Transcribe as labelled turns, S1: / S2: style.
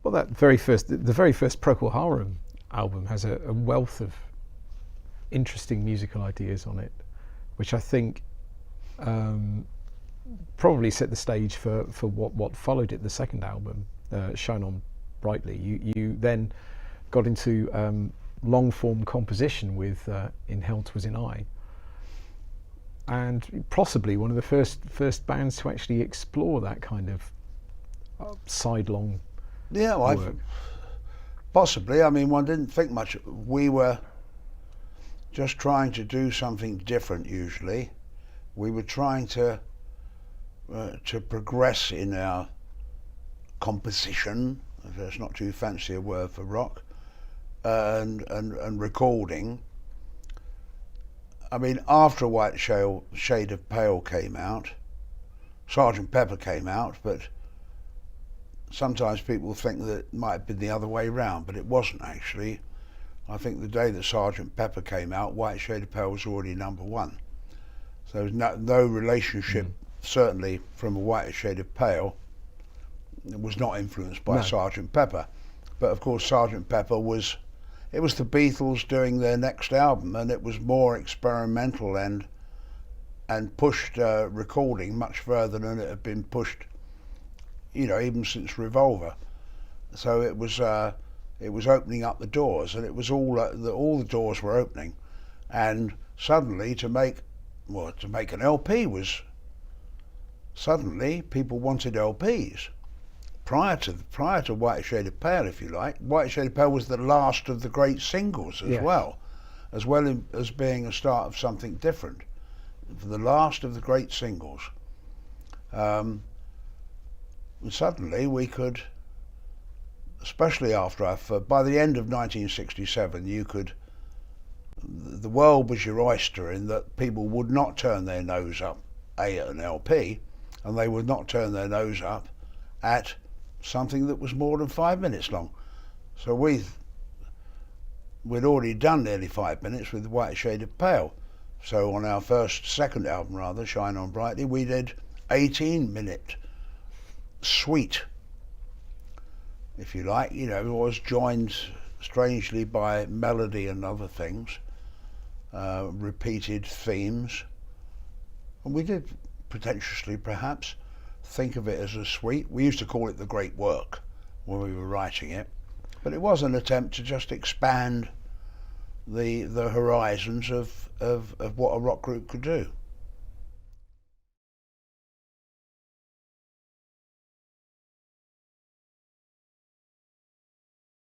S1: Well, the very first Procol Harum album has a wealth of interesting musical ideas on it, which I think probably set the stage for what followed it, the second album, Shine On Brightly. You then got into long form composition with In Hell 'Twas in I, and possibly one of the first bands to actually explore that kind of sidelong work.
S2: Possibly. I mean, one didn't think much. We were just trying to do something different. Usually, we were trying to progress in our composition, if that's not too fancy a word for rock, and recording. I mean, after White Shade of Pale came out, Sgt. Pepper came out, but sometimes people think that it might have been the other way round, but it wasn't actually. I think the day that Sgt. Pepper came out, White Shade of Pale was already #1. So there was no relationship, certainly from a White Shade of Pale, it was not influenced by Sgt. Pepper. But of course Sgt. Pepper was the Beatles doing their next album, and it was more experimental and pushed recording much further than it had been pushed, even since Revolver. So it was opening up the doors, and it was all the doors were opening, and suddenly to make an LP was, suddenly people wanted LPs. Prior to White Shade of Pale, if you like, White Shade of Pale was the last of the great singles as well as being a start of something different. The last of the great singles. And suddenly we could, especially by the end of 1967, the world was your oyster, in that people would not turn their nose up at an LP, and they would not turn their nose up at something that was more than 5 minutes long. So we'd already done nearly 5 minutes with White Shade of Pale. So on our second album rather, Shine On Brightly, we did 18-minute suite, if you like. It was joined strangely by melody and other things, repeated themes. And we did pretentiously, perhaps, think of it as a suite. We used to call it the great work when we were writing it, but it was an attempt to just expand the horizons of what a rock group could do.